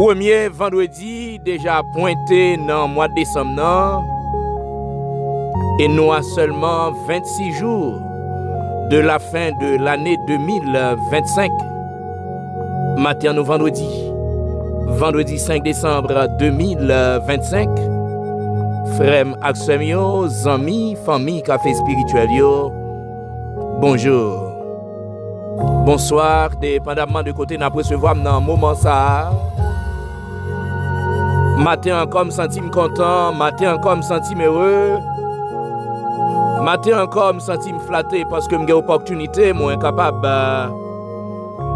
Premier vendredi déjà pointé dans le mois de décembre et nous à seulement 26 jours de la fin de l'année 2025. Matin nous vendredi 5 décembre 2025. Frères ak sœurs yo, amis, famille, café spirituel yo. Bonjour. Bonsoir, dépendamment de côté n'a recevoir dans moment ça. Matin encore me sentim content, matin encore me sentim heureux. Matin encore me sentim flatté parce que j'ai opportunité moi capable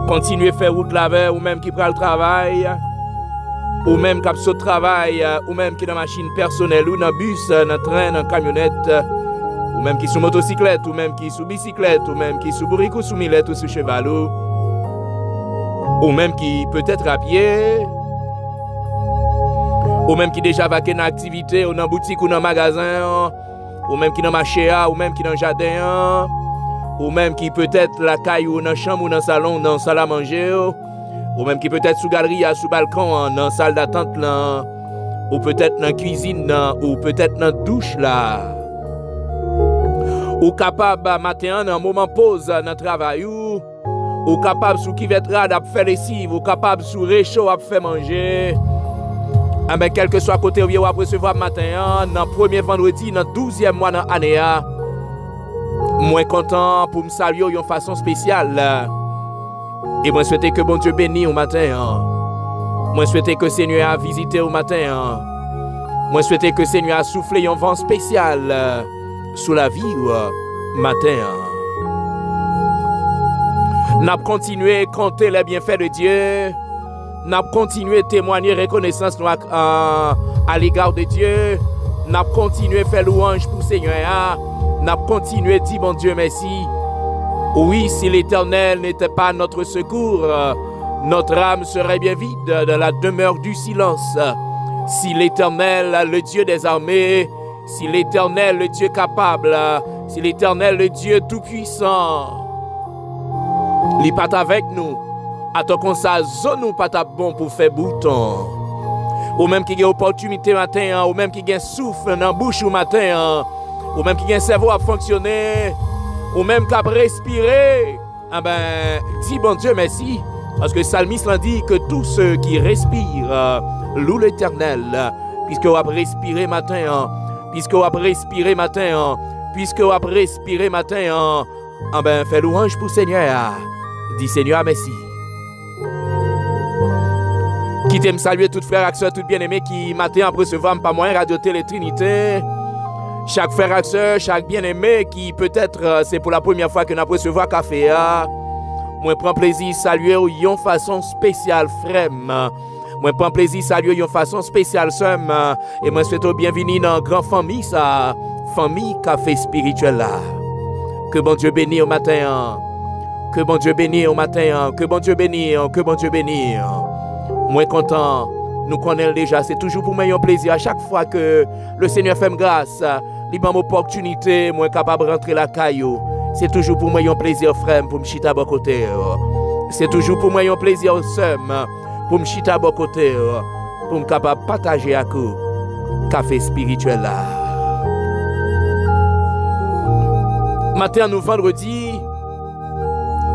continuer faire route la veille ou même qui prend le travail ou même qui saute travail ou même qui dans machine personnelle ou dans bus, dans train, dans camionnette ou même qui sous motocyclette ou même qui sous bicyclette ou même qui sous bourrique ou sous millette ou sous cheval ou même qui peut-être à pied ou même qui déjà vaqué dans activité ou dans boutique ou dans magasin ou même qui dans marché ou même qui dans jardin ou même qui peut-être la caille ou dans chambre ou dans salon dans salle à manger ou même qui peut-être sous galerie sous balcon dans salle d'attente là ou peut-être dans cuisine ou peut-être dans douche là ou capable matin dans moment pause dans travail ou capable sous qui vetrade à faire lessive ou capable sous réchaud à faire manger. Ah ben, quel que soit côté où vous recevoir matin, dans le premier vendredi, dans le 12e mois de l'année, moi content pour me saluer de façon spéciale. Et moi souhaite que bon Dieu bénisse au matin. Moi souhaite que le Seigneur a visité au matin. Moi souhaite que le Seigneur a soufflé un vent spécial sous la vie au matin. N'a continué à compter les bienfaits de Dieu. N'a continué à témoigner reconnaissance à l'égard de Dieu. N'a continué à faire louange pour le Seigneur. N'a continué à dire bon Dieu merci. Oui, si l'Éternel n'était pas notre secours, notre âme serait bien vide dans la demeure du silence. Si l'Éternel, le Dieu des armées, si l'Éternel, le Dieu capable, si l'Éternel, le Dieu tout-puissant, il n'est pas avec nous. Attends qu'on ça zone ou pas bon pour faire bouton. Ou même qui a opportunité matin, ou même qui a souffle dans la bouche au matin, ou même qui a un cerveau à fonctionner, ou même qui a respiré. Ah ben, dis bon Dieu merci. Parce que le psalmiste l'a dit que tous ceux qui respirent louent l'Éternel. Puisque vous avez respiré matin, puisque vous avez respiré matin, puisque vous avez respiré matin, ah ben, fais louange pour le Seigneur. Dis Seigneur merci. Qui t'aime saluer toutes frères et sœurs, toutes bien-aimés qui matin après recevoir par moyen Radio Télé Trinité. Chaque frère et sœur, chaque bien-aimé qui peut-être c'est pour la première fois que nous recevoir café. Moi prends plaisir saluer une façon spéciale frère. Moi prends plaisir saluer une façon spéciale sœur et moi souhaite bienvenue dans grande famille ça, famille café spirituel là. Que bon Dieu bénisse au matin. Que bon Dieu bénisse au matin. Que bon Dieu bénisse, que bon Dieu bénisse. Moi content, nous connaissons déjà, c'est toujours pour moi un plaisir. À chaque fois que le Seigneur fait grâce, il m'a opportunité, moi capable de rentrer la caillou. C'est toujours pour moi un plaisir, frère, pour me chiter à côté. C'est toujours pour moi un plaisir, sœur, pour me chiter à côté, pour me capable de partager avec vous café spirituel là. Matin, nous vendredi,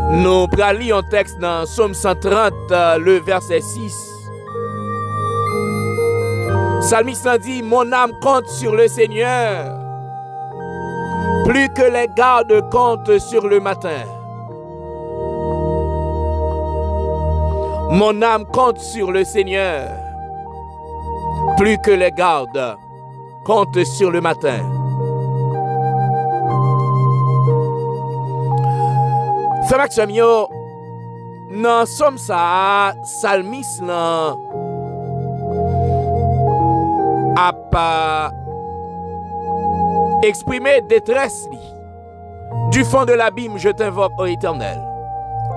nous allons lire un texte dans Psaume 130, le verset 6. Psalmiste dit, mon âme compte sur le Seigneur, plus que les gardes comptent sur le matin. Mon âme compte sur le Seigneur, plus que les gardes comptent sur le matin. Frère Maxime, dans Somme ça, Psalmiste a exprimé détresse du fond de l'abîme, je t'invoque, ô Éternel.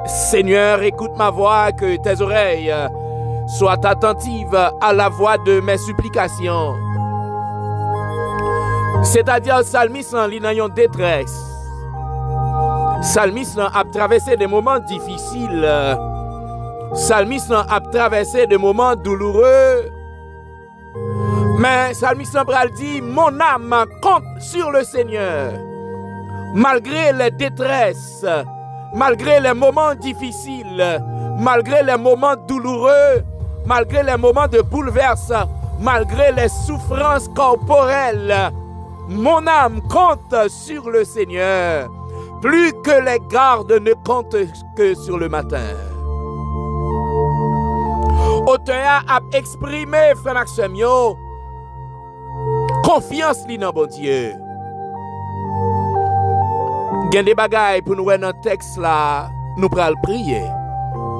Seigneur, écoute ma voix, que tes oreilles soient attentives à la voix de mes supplications. C'est-à-dire, Psalmiste en une détresse. Psalmiste a traversé des moments difficiles Psalmiste a traversé des moments douloureux. Mais Psalmiste pral dit, mon âme compte sur le Seigneur. Malgré les détresses, malgré les moments difficiles, malgré les moments douloureux, malgré les moments de bouleverse, malgré les souffrances corporelles, mon âme compte sur le Seigneur, plus que les gardes ne comptent que sur le matin. Auteur a exprimé, frère Maxime, confiance li dans bon Dieu. Gen des bagailles pour nous dans le texte là, nous pral prier.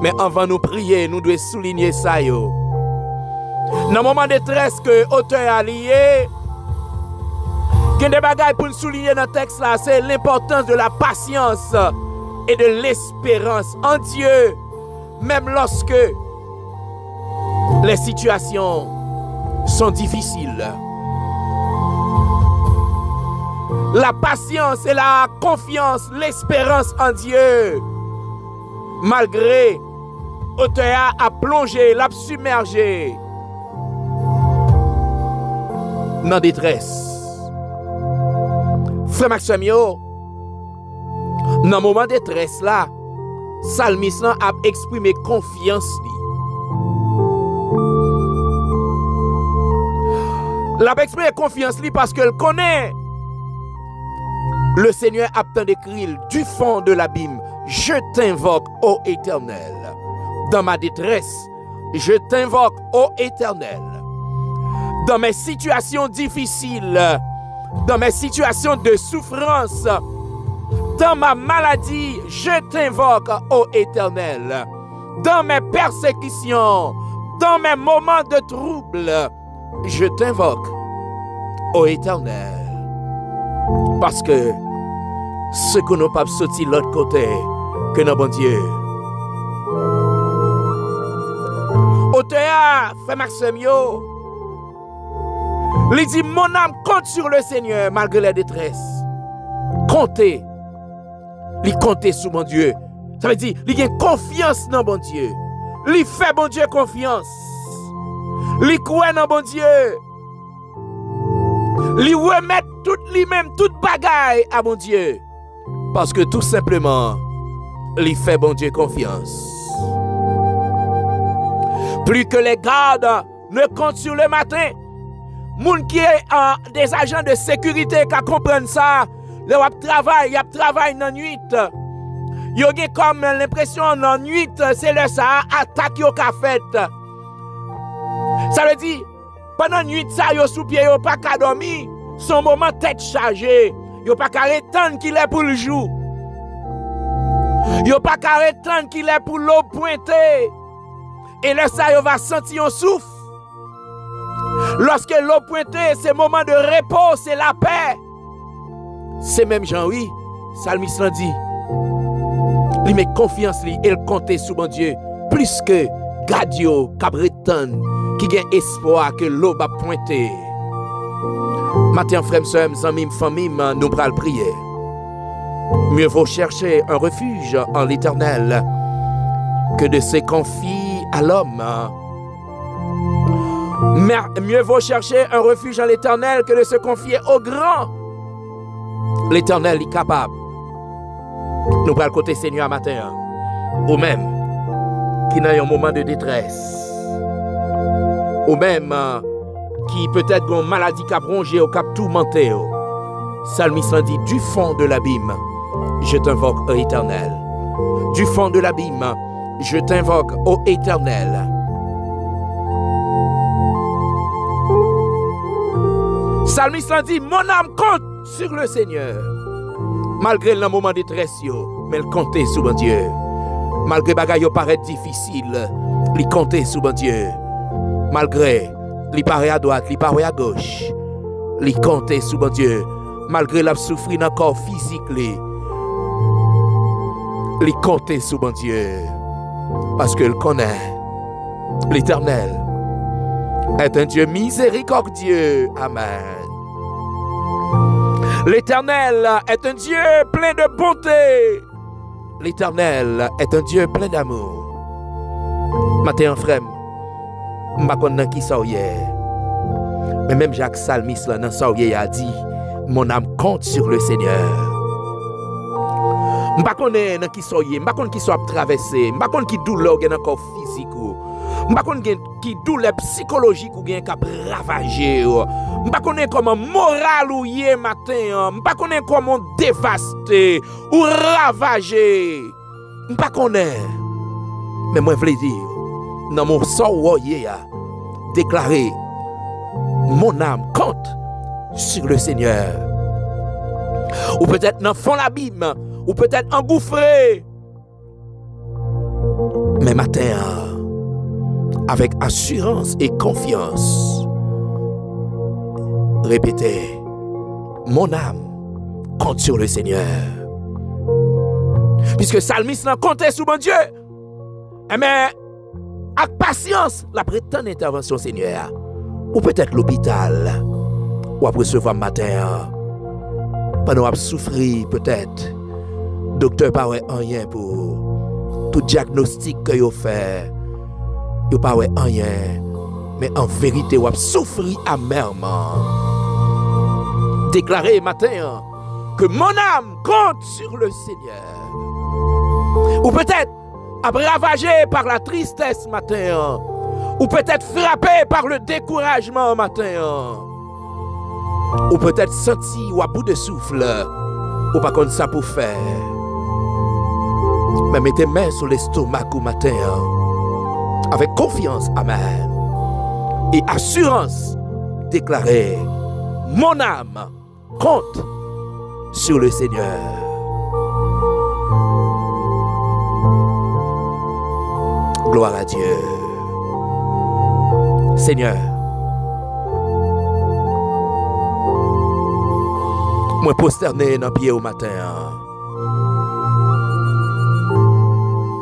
Mais avant nous prier, nous devons souligner ça yo. Dans le moment de détresse que l'auteur a lié, gen des bagailles pour nous souligner dans le texte là, c'est l'importance de la patience et de l'espérance en Dieu, même lorsque les situations sont difficiles. La patience et la confiance, l'espérance en Dieu, malgré l'auteur a plongé, l'a submergé dans la détresse. Frère Maxime, dans le moment de détresse là, Psalmiste a exprimé confiance. Il a exprimé confiance parce qu'il connaît. Le Seigneur a tant d'écrire du fond de l'abîme. Je t'invoque, ô Éternel. Dans ma détresse, je t'invoque, ô Éternel. Dans mes situations difficiles, dans mes situations de souffrance, dans ma maladie, je t'invoque, ô Éternel. Dans mes persécutions, dans mes moments de trouble, je t'invoque, ô Éternel. Parce que ce que nous pas sorti de l'autre côté que notre bon Dieu. Auteur, frère Maxime, il dit, mon âme compte sur le Seigneur malgré la détresse. Comptez. Il compte sur mon Dieu. Ça veut dire, il a confiance dans bon Dieu. Il fait bon Dieu confiance. Il croit dans bon Dieu. Il remet tout lui-même, toute bagaille à bon Dieu. Parce que tout simplement, il fait bon Dieu confiance. Plus que les gardes ne comptent sur le matin. Moun qui est des agents de sécurité qui comprennent ça, ils travaillent dans la nuit. Ils ont comme l'impression dans la nuit, c'est le ça attaque yo ka fait. Ça veut dire, pendant la nuit, ça yo sous pied, yo pas qu'à dormir, son moment tête chargée, yo pas qu'à attendre qu'il est pour le jour. Yo pas qu'à attendre qu'il est pour l'eau pointée. Et là, ça yo va sentir un souffle. Lorsque l'eau pointée, c'est moment de repos, c'est la paix. C'est même Jean, oui, Psalmiste dit, il met confiance, et il compte sur mon Dieu, plus que Gadio, Cabreton, qui a espoir que l'eau va pointer. Matin, frères, sœurs, amis, famille, nous allons prier. Mieux vaut chercher un refuge en l'Éternel que de se confier à l'homme. Mieux vaut chercher un refuge en l'Éternel que de se confier au grand. L'Éternel est capable. Nous allons côté Seigneur matin. Ou même qui n'a un moment de détresse. Ou même qui peut-être a une maladie qui a rongé ou qui a tourmenté. Psalmiste dit, du fond de l'abîme, je t'invoque, ô Éternel. Du fond de l'abîme, je t'invoque, ô Éternel. Psalmiste dit, mon âme compte sur le Seigneur. Malgré le moment de détresse, mais elle compte sur mon Dieu. Malgré les choses paraissent difficiles, il compte sur mon Dieu. Malgré il paraît à droite, il paraît à gauche, il compte sur mon Dieu. Malgré la souffrance dans le corps physique, il compte sur mon Dieu. Parce qu'il connaît l'Éternel est un Dieu miséricordieux. Amen. L'Éternel est un Dieu plein de bonté. L'Éternel est un Dieu plein d'amour. Matin frère, m'pa connait qui ça hier. Mais même Jacques Salmis là dans ça a dit mon âme compte sur le Seigneur. M'pa connait dans qui ça hier, m'pa connait qui soit traversé, m'pa connait qui douleur gen encore physique ou. M'pa connait qui douleur psychologique ou gen cap ravager. M'pa connait comment moral ou yé matin, m'pa connait comment dévaster ou ravager. M'pa connait. Mais moi vle dire dans mon sort a déclaré mon âme compte sur le Seigneur. Ou peut-être dans fond l'abîme, ou peut-être engouffré. Mais matin, avec assurance et confiance, répétez, mon âme compte sur le Seigneur. Puisque Salmis n'a compté sur mon Dieu. Mais avec patience, la prétendue intervention Seigneur. Ou peut-être l'hôpital. Ou après recevoir matin. Pendant qu'on souffrir peut-être. Docteur pas rien pour tout diagnostic que vous fait. Vous pas rien. Mais en vérité, vous souffrir amèrement. Déclarez matin que mon âme compte sur le Seigneur. Ou peut-être ravagé par la tristesse matin, ou peut-être frappé par le découragement matin, ou peut-être senti ou à bout de souffle, ou pas comme ça pour faire. Mais mettez main sur l'estomac au matin, avec confiance, amen, et assurance, déclarez, mon âme compte sur le Seigneur. Gloire à Dieu. Seigneur, moi prosterné dans pied au matin.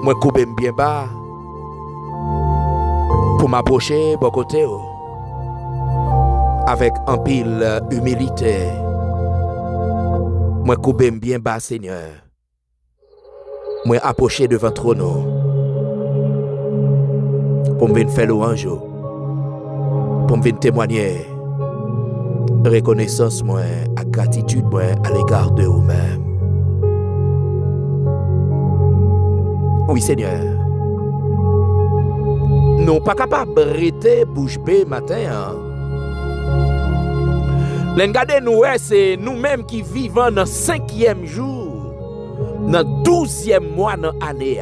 Moi couper bien bas pour m'approcher bon côté avec un pile humilité. Moi couper bien bas Seigneur. Moi approcher devant trône. Pour me faire louange, pour me témoigner reconnaissance moi, à gratitude moi à l'égard de vous-même. Oui Seigneur, nous pas capables de rester bouche bée matin. Regardez nous, c'est nous-mêmes qui vivons dans le 5e jour, dans le 12e mois dans l'année.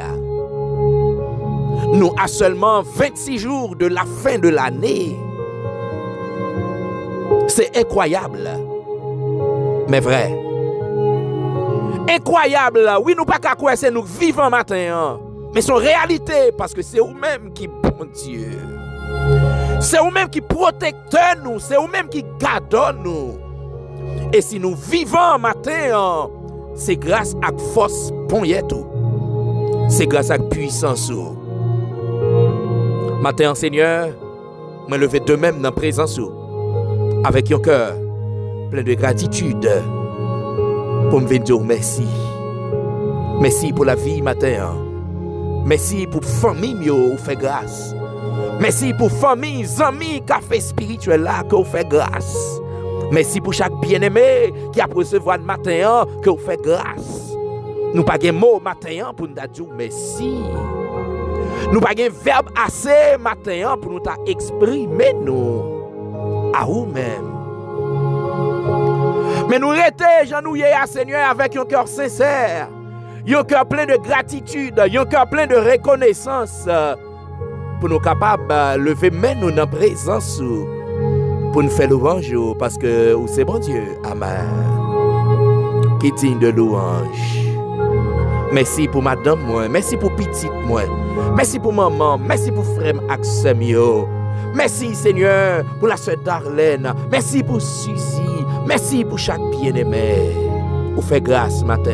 Nous à seulement 26 jours de la fin de l'année. C'est incroyable. Mais vrai. Incroyable. Oui, nous pas qu'à quoi c'est nous vivons matin. Mais c'est une réalité parce que c'est vous-même qui bon Dieu. C'est vous-même qui protecteur nous. C'est vous-même qui garde nous. Et si nous vivons matin, c'est grâce à force bon tout. C'est grâce à puissance. Matin, Seigneur, me lever de même dans la présence avec un cœur plein de gratitude pour me dire merci. Merci pour la vie matin. Merci pour la famille qui vous fait grâce. Merci pour la famille, amis, café spirituel là que vous fait grâce. Merci pour chaque bien-aimé qui a recevoir le matin que vous fait grâce. Nous pas de mots matin pour nous dire merci. Nous pas de verbe assez matin pour nous exprimer nous à vous-même. Mais nous restons genouillés à Seigneur avec un cœur sincère, un cœur plein de gratitude, un cœur plein de reconnaissance pour nous capables de lever main nous dans la présence pour nous faire louange parce que c'est bon Dieu. Amen. Qui digne de louange. Merci pour madame moi, merci pour petite moi, merci pour maman, merci pour frère Axemio. Merci Seigneur pour la sœur Darlene, merci pour Suzy, merci pour chaque bien-aimé. Vous faites grâce matin.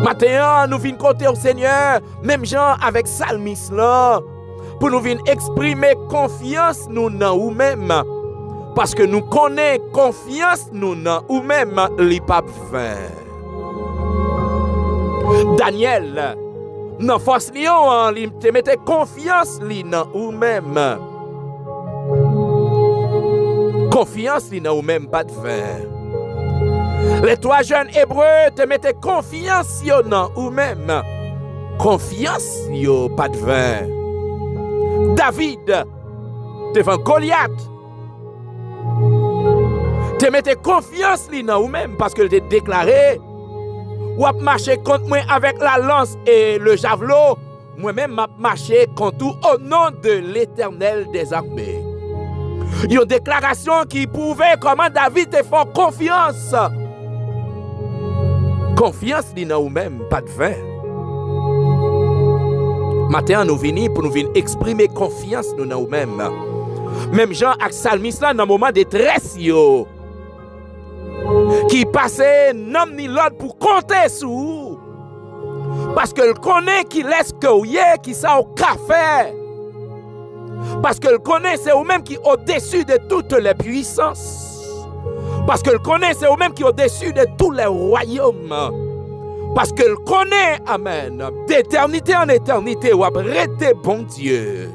Matin, nous venons compter au Seigneur, même gens avec Salmis là, pour nous venir exprimer confiance nous dans nous-mêmes. Parce que nous connaissons confiance nous dans nous-mêmes, les papes fins. Daniel, Dans force li te mette confiance li dans ou même. Confiance li dans ou même pas de vain. Les 3 jeunes hébreux te mettaient confiance yo dans ou même. Confiance yo pas de vain. David devant Goliath te mettez confiance li dans ou même parce que te déclaré ou a marché contre moi avec la lance et le javelot, moi-même m'a marché contre tout au nom de l'Éternel des armées. Une déclaration qui prouvait comment David te fait confiance. Confiance li dans ou même pas de vain. Maintenant nous venons pour nous venir exprimer confiance nous dans ou même. Même Jean ak Salmis là dans moment de détresse yo. Qui passait nom ni l'autre pour compter sur parce que le connaît qui laisse que ou qui ça au café parce que le connaît c'est ou même qui au-dessus de toutes les puissances parce que le connaît c'est ou même qui au-dessus de tous les royaumes parce que le connaît amen d'éternité en éternité ou après bon Dieu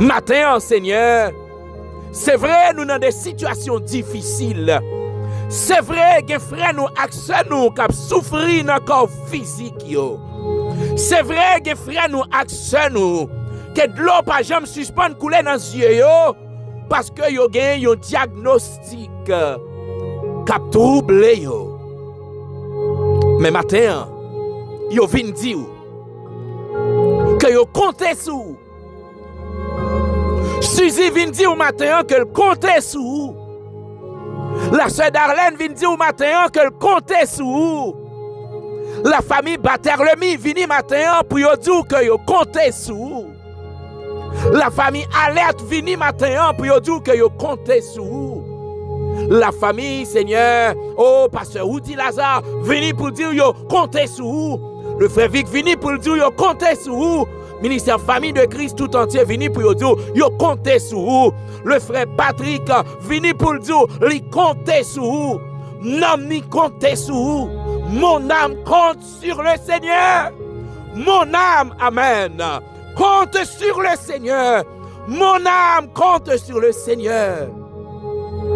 matin Seigneur. C'est vrai, nous dans des situations difficiles. C'est vrai que frère nous accès nous qui souffrir dans corps physique yo. C'est vrai que frère nous accès nous que de l'eau pas jamais suspend couler dans yeux yo parce que yo gagne un diagnostic qui troublé yo. Mais matin, yo vinn dire que yo compte sur Suzy vient dire au matin que le comptait sous. La sœur Darlene vient dire au matin que le comptait sous. La famille Baterlemi vient matin pour dire que le comptait sous. La famille Alerte vient matin pour dire que le comptait sous. La famille Seigneur, oh pasteur Outi Lazare vient pour dire que comptait sous. Le frère Vic vient pour dire que comptait sous. Ministère Famille de Christ tout entier vini pour dire yo comptez sur vous. Le frère Patrick vini pour dire li comptez sur vous. Non ni comptez sur vous. Mon âme compte sur le Seigneur. Mon âme, amen, compte sur le Seigneur. Mon âme compte sur le Seigneur.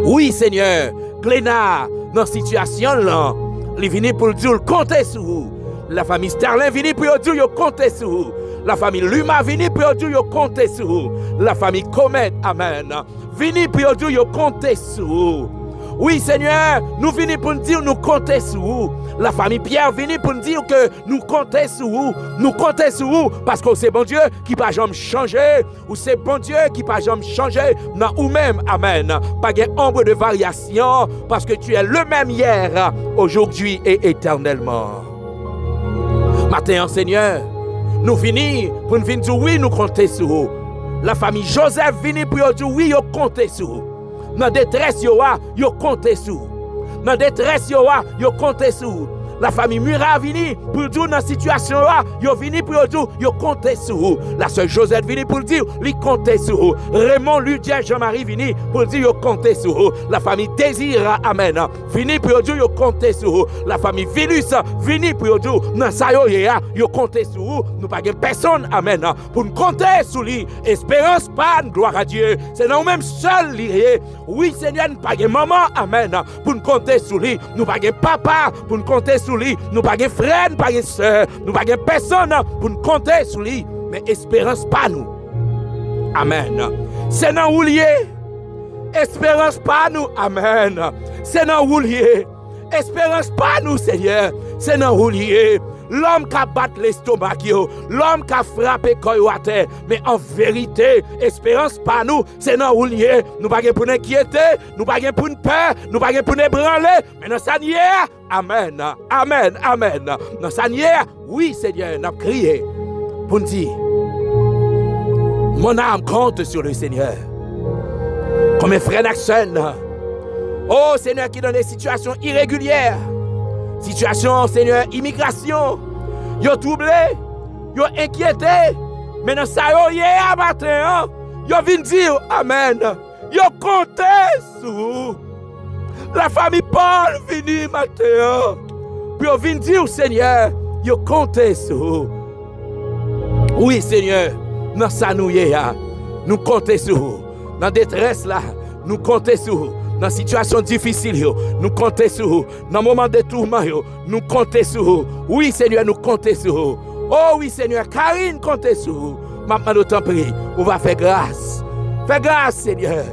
Oui Seigneur, Glénard dans situation là, li vini pour dire comptez sur vous. La famille Sterling vini pour dire yo comptez sur vous. La famille Luma vini pour dire yo comptez sur vous. La famille Comet, amen, vini pour dire yo comptez sur vous. Oui Seigneur, nous venons pour nous dire nous comptez sur vous. La famille Pierre vient pour nous dire que nous comptez sur vous. Nous comptez sur vous parce que c'est bon Dieu qui va jamais changer. Ou c'est bon Dieu qui va jamais changer. Non, ou même, amen. Pas de ombre de variation parce que tu es le même hier, aujourd'hui et éternellement. Matin, Seigneur, nous venons pour nous dire oui, nous comptez sur vous. La famille Joseph vient pour dire oui, nous comptez sur vous. Dans détresse yo comptez sur. Dans détresse yo comptez sur. La famille Murat vini pour dire dans situation yo vini pour dire yo comptez sur. La sœur Josette vini pour dire li comptez sur. Raymond Ludier Jean-Marie vini pour dire yo comptez sur. La famille Désir amen vini pour dire yo comptez sur. La famille Vilus vini pour dire dans ça yo comptez sur. Nous pas personne amen pour nous compter sur lui. Espérance pas gloire à Dieu. C'est nous même seul lié. Oui Seigneur, nous pas maman amen pour nous compter sur lui. Nous pas papa pour nous compter sur lui. Nous pas de frère, pas de soeur, nous pas de personne pour nous compter sur lui, mais espérance pas nous. Amen. C'est dans où lié. Espérance pas nous. Amen. C'est dans où lié. Espérance pas nous, Seigneur. C'est dans où lié. L'homme qui a battu l'estomac, l'homme qui a frappé le à terre, mais en vérité, espérance pas nous, c'est dans où lié. Nous pas pour nous inquiéter, nous pas pour nous peur, nous pas pour nous branler, mais dans sa nière, amen, amen, amen. Dans sa nière, oui Seigneur, nous avons crié pour nous dire, mon âme compte sur le Seigneur. Comme mes frères Naxon, oh Seigneur qui dans des situations irrégulières, situation, Seigneur, immigration, yo troublé, yo inquiété, mais dans ça yo hier matin, yo vinn dire amen, yo compté sur la famille Paul vini matin, puis yo vinn dire Seigneur, Yo comptez sur vous. Oui, Seigneur, dans ça nous y est, nous comptons sur vous. Dans la détresse là, nous comptons sur vous. Dans la situation difficile, nous comptons sur vous. Dans le moment de tourment, nous comptons sur vous. Oui, Seigneur, nous comptons sur vous. Oh oui, Seigneur, Karine compte sur vous. Maintenant, nous t'en prie, on va faire grâce. Fais grâce, Seigneur.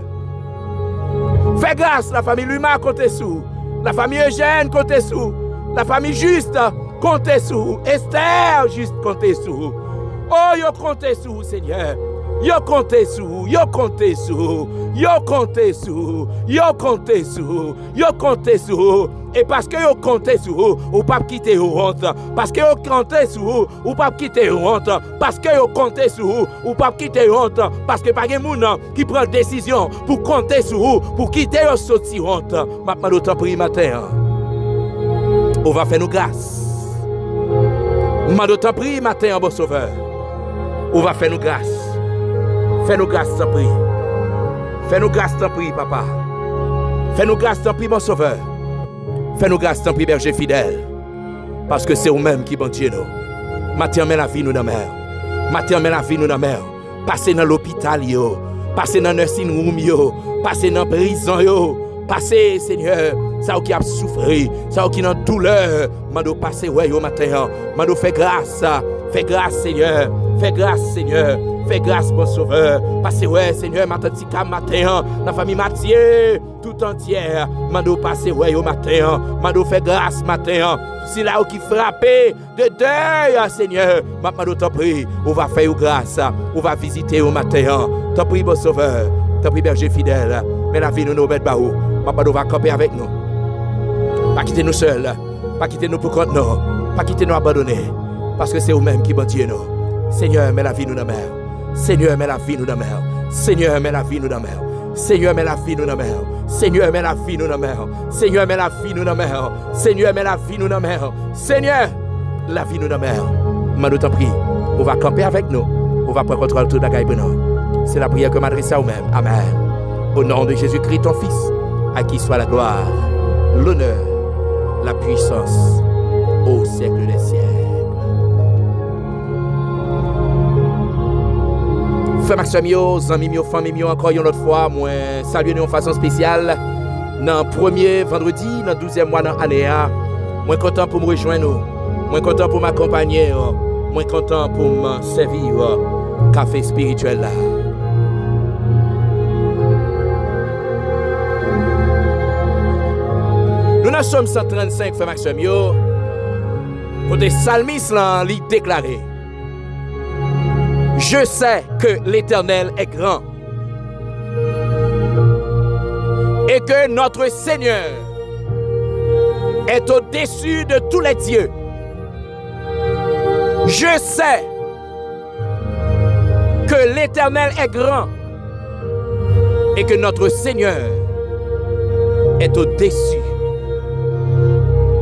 Fais grâce, la famille Luma compte sur vous. La famille Eugène compte sur vous. La famille Juste compte sur vous. Esther Juste compte sur vous. Oh, yo compte sur vous, Seigneur. Yo compte sur vous, yo compte sur vous, yo compte sur vous, yo compte sur vous, yo compte sur vous. Et parce que yo compte sur vous, ou pas quitter vous honte. Parce que yo compte sur vous, ou pas quitter vous honte. Parce que yo compte sur vous, ou pas quitter vous honte. Parce que pas de monde qui prend décision pour compter sur vous, pour quitter vous sortir honte. Maintenant, nous t'en prie matin. On va faire nous grâce. Maintenant, t'en prie matin, bon sauveur. On va faire nous grâce. Fais-nous grâce, t'en prie. Fais-nous grâce, t'en prie, papa. Fais-nous grâce, t'en prie, mon sauveur. Fais-nous grâce, t'en prie, berger fidèle. Parce que c'est vous-même qui bon Dieu nous. Matin, met la vie nous dans la mer. Matin, met la vie nous dans la mer. Passez dans l'hôpital, yo. Passez dans le nursing room, yo. Passez dans la prison, yo. Passez, Seigneur, ça qui a souffert, ça qui a douleur. Mando passez, ouais, yo, matin. Mando fait grâce. Fais grâce, Seigneur. Fais grâce, Seigneur. Fais grâce, mon sauveur. Passez, ouais, Seigneur, matin, la famille Mathieu, tout entière. Mando passez, ouais, au matin. Mando fait grâce, matin. Si là où qui frappé de deuil, Seigneur. Mando t'en prie, on va faire grâce. On va visiter au matin. T'en prie, mon sauveur. T'en prie, berger fidèle. Mais la vie nous met baou. Mando va camper avec nous. Pas quitter nous seuls. Pas quitter nous pour compte nous. Pas quitter nous abandonner. Parce que c'est vous-même qui bon Dieu nous. Seigneur, mets la vie nous dans la mer. Seigneur, mets la vie nous dans la mer. Seigneur, mets la vie nous dans la mer. Seigneur, mets la vie nous dans la mer. Seigneur, mets la vie nous dans la mer. Seigneur, mets la vie nous dans la mer. Seigneur, mets la vie nous dans la mer. Seigneur, la vie nous dans la mer. Mando t'en prie, on va camper avec nous. On va prendre contrôle de tout la gaille. C'est la prière que m'adresse à vous-même. Amen. Au nom de Jésus-Christ, ton Fils, à qui soit la gloire, l'honneur, la puissance, au siècle des siècles. Frère Maxime, amis, famille, encore une autre fois, moi, saluer de façon spéciale. Dans le premier vendredi, dans le 12e mois de l'année, moi content pour me rejoindre, moi content pour m'accompagner, moi content pour me servir café spirituel là. Nous dans Somme 135, Frère Maxime, côté psalmiste là, il déclaré. Je sais que l'Éternel est grand et que notre Seigneur est au-dessus de tous les dieux. Je sais que l'Éternel est grand et que notre Seigneur est au-dessus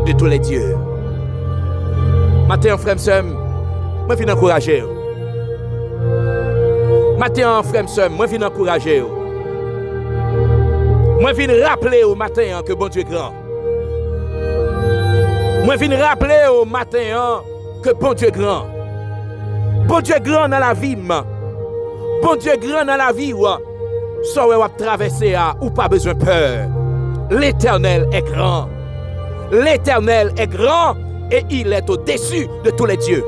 de tous les dieux. Matin, frère, sœur, moi je viens encourager. Matin, frère, sœur, moi je viens encourager. Moi je viens rappeler au matin que bon Dieu est grand. Moi je viens rappeler au matin que bon Dieu est grand. Bon Dieu est grand dans la vie. Bon Dieu est grand dans la vie. Soit vous avez traversé ou pas besoin de peur. L'Éternel est grand. L'Éternel est grand et il est au-dessus de tous les dieux.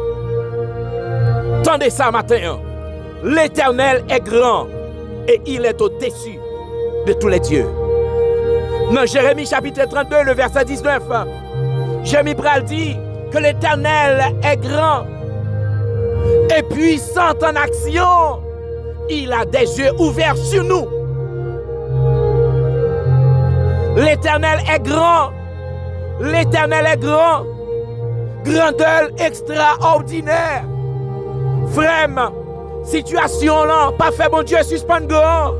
Tendez ça matin. L'Éternel est grand et il est au-dessus de tous les dieux. Dans Jérémie chapitre 32, le verset 19, Jérémie pral dit que l'Éternel est grand et puissant en action. Il a des yeux ouverts sur nous. L'Éternel est grand. L'Éternel est grand. Grandeur extraordinaire. Frère, situation là, pas fait bon Dieu suspend grand.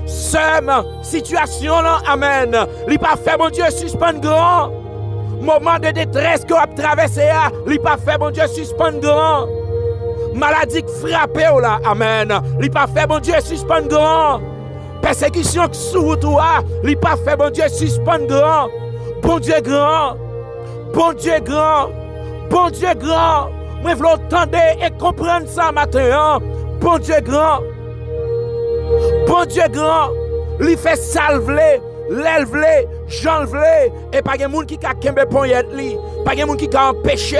Somme, situation là, amen. Li pas fait bon Dieu suspend grand. Moment de détresse que vous avez traversé, li pas fait bon Dieu suspend grand. Maladie frappée là, amen. Li pas fait bon Dieu suspend grand. Persécution sous toi, li pas fait bon Dieu suspend grand. Bon Dieu grand. Bon Dieu grand. Bon Dieu grand, moi je veux entendre et comprendre ça matin. Bon Dieu grand. Bon Dieu grand, lui fait salver, l'élève, j'enlève, et pas de monde qui a kembe poyet li, pas de monde qui a empêché,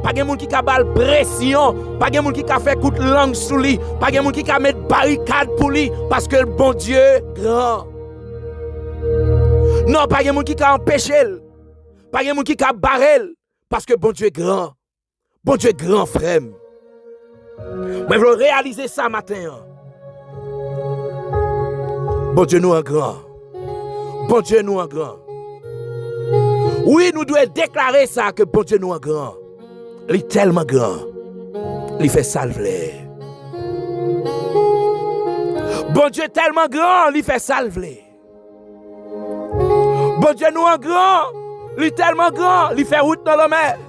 pas de monde qui a bal pression, pas de monde qui a fait coup de langue sous lui, pas de monde qui a mettre barricade pour lui, parce que le bon Dieu grand. Non, pas de monde qui a empêché, pas de monde qui a barré, parce que bon Dieu grand. Bon Dieu grand, frère. Moi, je veux réaliser ça matin. Bon Dieu nous en grand. Bon Dieu nous en grand. Oui, nous devons déclarer ça que bon Dieu nous en grand. Il est tellement grand. Il fait salver. Bon Dieu tellement grand, il fait salver. Bon Dieu nous en grand. Il est tellement grand, il fait route dans la mer.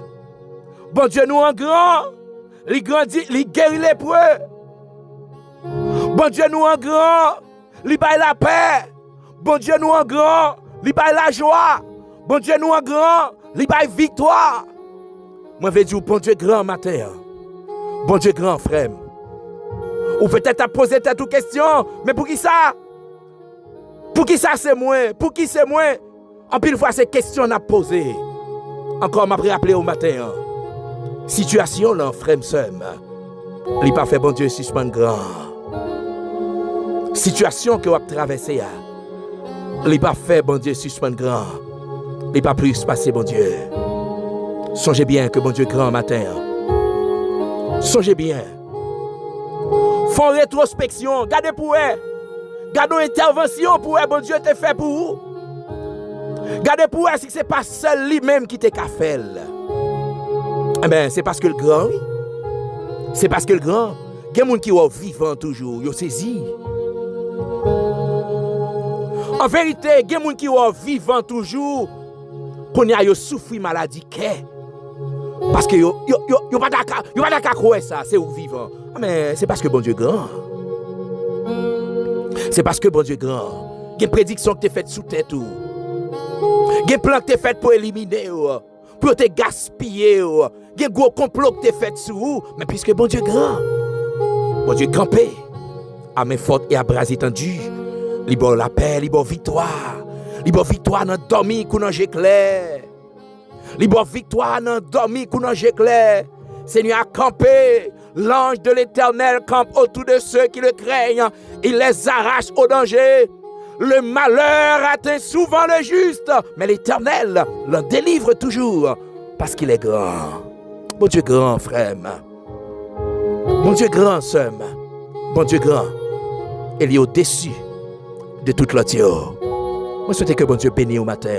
Bon Dieu nous en grand. Il grandit, il guérit les lépreux. Bon Dieu nous en grand. Il baille la paix. Bon Dieu nous en grand. Il baille la joie. Bon Dieu nous en grand. Il baille victoire. Moi je dire bon Dieu grand matin. Bon Dieu grand frère. Ou peut-être à poser toute question, mais pour qui ça? Pour qui ça c'est moi? Pour qui c'est moi? En pile fois ces questions à poser. Encore m'a rappelé au matin. Situation là frère seul. Il pas fait bon Dieu suspendre grand. Situation que vous avez traversée, il n'est pas fait, bon Dieu, suspendre grand. Il n'est pas plus passé, bon Dieu. Songez bien que bon Dieu grand matin. Songez bien. Font rétrospection. Gardez pour eux. Gardez intervention pour eux, bon Dieu, te fait pour vous. Gardez pour eux si ce n'est pas seul lui-même qui t'a fait. Eh bien, c'est parce que le grand, oui. C'est parce que le grand, il y a des gens qui sont vivants toujours, ils ont saisi. En vérité, il y a des gens qui sont vivants toujours, qu'on y a souffert maladie qu'est. Parce que yo pas d'accord croire ça, c'est ou vivant. Mais c'est parce que bon Dieu grand. C'est parce que bon Dieu grand. Il y a des prédictions que tu faites sous tête ou. Il y a des plans que tu faites pour éliminer ou, pour te gaspiller ou. Il y a des gros complots que tu faites sous, mais puisque bon Dieu grand. Bon Dieu campé. À main forte et à bras étendus. Libre la paix, libre victoire. Libre victoire dans dormi qu'on en j'éclaire. Libre victoire dans dormi qu'on en j'éclaire. Seigneur a campé. L'ange de l'Éternel campe autour de ceux qui le craignent. Il les arrache au danger. Le malheur atteint souvent le juste. Mais l'Éternel l'en délivre toujours. Parce qu'il est grand. Bon Dieu grand, frère. Bon Dieu grand, sœur. Bon Dieu grand. Il est au-dessus de toute l'autre. Moi, souhaite que bon Dieu bénisse au matin.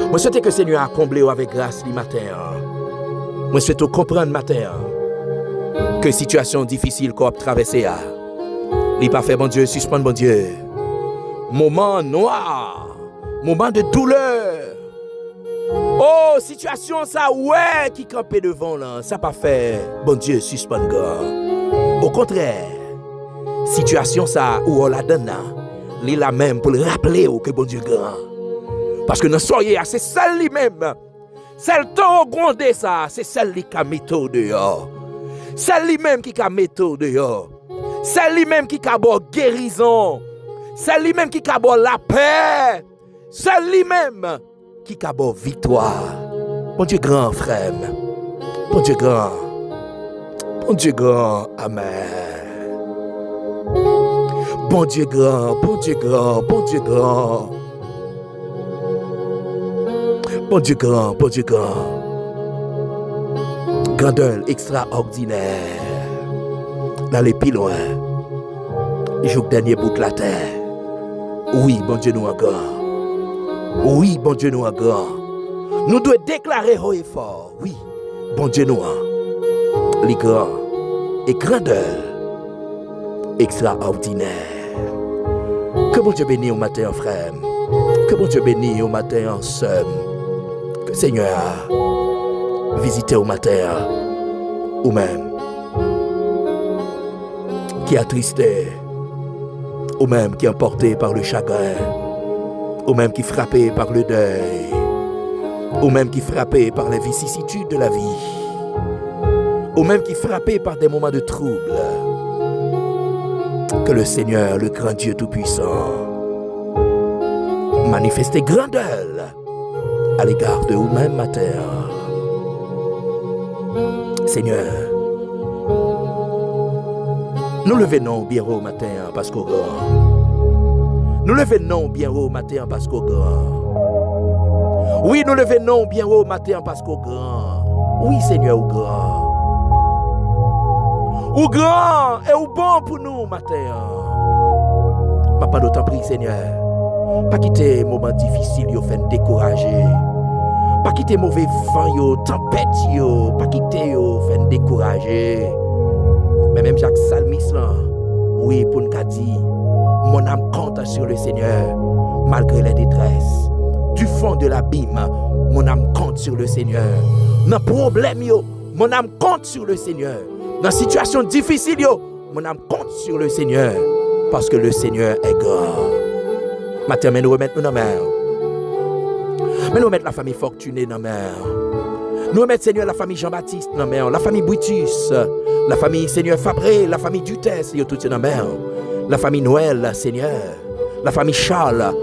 Moi, souhaite que le Seigneur a comblé avec grâce le matin. Moi, souhaite comprendre matin que situation difficile qu'on a traversée. Il n'est pas fait, bon Dieu, suspendre, bon Dieu. Moment noir, moment de douleur. Oh, situation ça, ouais, qui campait devant là, ça pas fait, bon Dieu, suspendre. Au contraire, situation ça, où on la donne, il est là même pour le rappeler que bon Dieu grand. Parce que dans soyez, c'est celle lui-même. Celle ton grondé ça, c'est celle qui a méthode dehors. Celle lui-même qui a méthode dehors. Celle lui-même qui a bon guérison. Celle lui-même qui a bon la paix. Celle lui-même qui a bon victoire. Bon Dieu grand, frère. Bon Dieu grand. Bon Dieu grand. Amen. Bon Dieu grand, bon Dieu grand, bon Dieu grand. Bon Dieu grand, bon Dieu grand. Grandeur extraordinaire. D'aller plus loin. Les jours dernier bout de la terre. Oui, bon Dieu nous en grand. Oui, bon Dieu nous en grand. Nous devons déclarer haut et fort. Oui, bon Dieu nous en. Les grands et grandeur extraordinaire. Que bon Dieu bénisse au matin, frère. Que bon Dieu bénisse au matin, sœur. Que Seigneur a visité au matin, ou même qui est attristé, ou même qui est emporté par le chagrin, ou même qui est frappé par le deuil, ou même qui est frappé par les vicissitudes de la vie, ou même qui est frappé par des moments de trouble, que le Seigneur, le grand Dieu Tout-Puissant, manifeste grandeur à l'égard de vous-même matin. Seigneur, nous levons bien haut matin parce qu'au grand. Nous levons bien haut matin parce qu'au grand. Oui, nous levons bien haut matin parce qu'au grand. Oui, Seigneur, au grand. Au grand et au bon pour nous matin. Ma pas d'autant prie, Seigneur. Pas quitter moment difficile, yo fait décourager. Pas quitter mauvais vent, yo, tempête, yo. Pas quitter, yo, fait décourager. Mais même Jacques Salmis, là, oui, pour nous dire, mon âme compte sur le Seigneur, malgré les détresses. Du fond de l'abîme, mon âme compte sur le Seigneur. Dans problème, yo, mon âme compte sur le Seigneur. Dans situation difficile, yo, mon âme compte sur le Seigneur. Parce que le Seigneur est grand. Matin, mais nous remettons nos mains. Mais nous remettons la famille fortunée dans la main. Nous remettons, Seigneur, la famille Jean-Baptiste dans la main. La famille Brutus, la famille Seigneur Fabré, la famille Dutès, tout dans la main. La famille Noël, Seigneur. La famille Charles,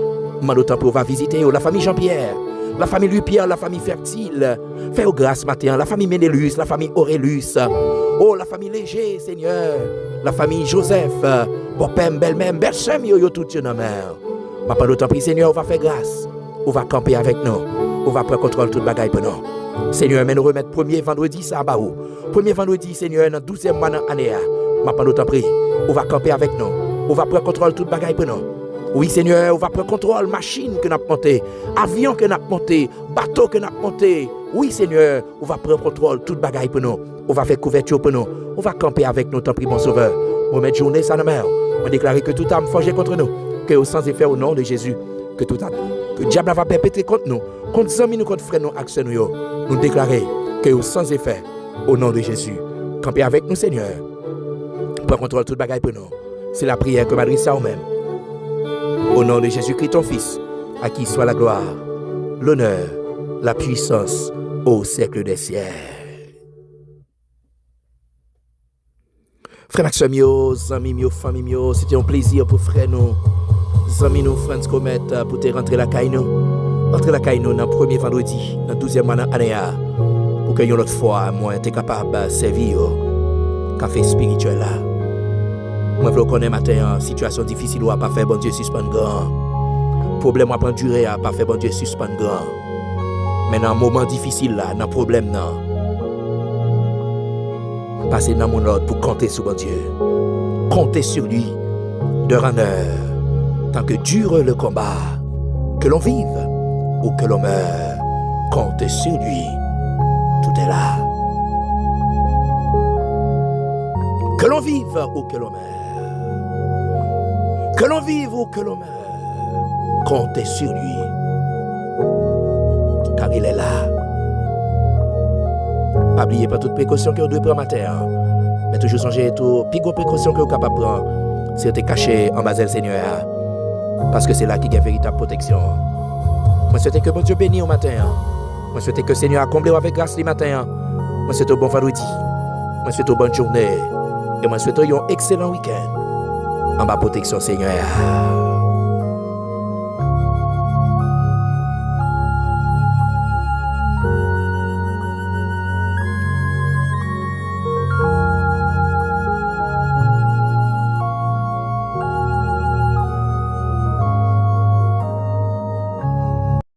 Manotan pour va visiter. La famille Jean-Pierre, la famille Louis-Pierre, la famille Fertile. Fais grâce matin. La famille Ménélus, la famille Aurélus. Oh, la famille Léger, Seigneur. La famille Joseph. Bopem, belle-mère, belle-sœur, yo tout dans la main. Ma pas d'autant pris, Seigneur, on va faire grâce. On va camper avec nous. On va prendre contrôle de toute bagaille pour nous. Seigneur, mais nous remettre premier vendredi, ça à Barou. Premier vendredi, Seigneur, dans 12e mois dans l'année. Ma pas d'autant pris. On va camper avec nous. On va prendre contrôle de toute bagaille pour nous. Oui, Seigneur, on va prendre contrôle machine que nous avons montée, avion que nous avons monté, bateau que nous avons monté. Oui, Seigneur, on va prendre contrôle de toute bagaille pour nous. On va faire couverture pour nous. On va camper avec nous, tant pis, mon sauveur. On met journée, ça nous met. On déclare que tout âme forgée contre nous. Que sans effet au nom de Jésus, que tout que le diable va perpétrer contre nous, contre amis nous, contre frères nous, actions nous déclarer que sans effet au nom de Jésus. Campez avec nous, Seigneur. Prends contrôle de toute bagaille pour nous. C'est la prière que m'adresse à nous-mêmes. Au nom de Jésus-Christ, ton Fils, à qui soit la gloire, l'honneur, la puissance au siècle des siècles. Frère Maxime, amis, famille, c'était un plaisir pour frère nous. Amis nous, France Comet, pour te rentrer la caille nous. Rentrer la caille nous dans le premier vendredi, dans 12e mois d'année. Pour que une autre fois, moi, tu es capable de servir café spirituel là. Moi, je connais matin, situation difficile, ou pas faire bon Dieu suspendre grand. Problème à pas durer, pas faire bon Dieu suspendre grand. Mais dans un moment difficile là, dans un problème là, passez dans mon ordre pour compter sur bon Dieu. Compter sur lui de en heure. Tant que dure le combat, que l'on vive ou que l'on meure, compte sur lui, tout est là. Que l'on vive ou que l'on meure, que l'on vive ou que l'on meure, compte sur lui, car il est là. Pas oublier pas toute précaution que vous devez prendre matin, mais toujours songer tout, plus grosse précaution que vous êtes capable de prendre, c'est de cacher en bas du Seigneur. Parce que c'est là qu'il y a véritable protection. Moi, souhaite que bon Dieu bénisse au matin. Moi, souhaite que le Seigneur a comblé avec grâce le matin. Moi, souhaite un bon vendredi. Moi, souhaite une bonne journée. Et moi, souhaite un excellent week-end. En bas protection, Seigneur.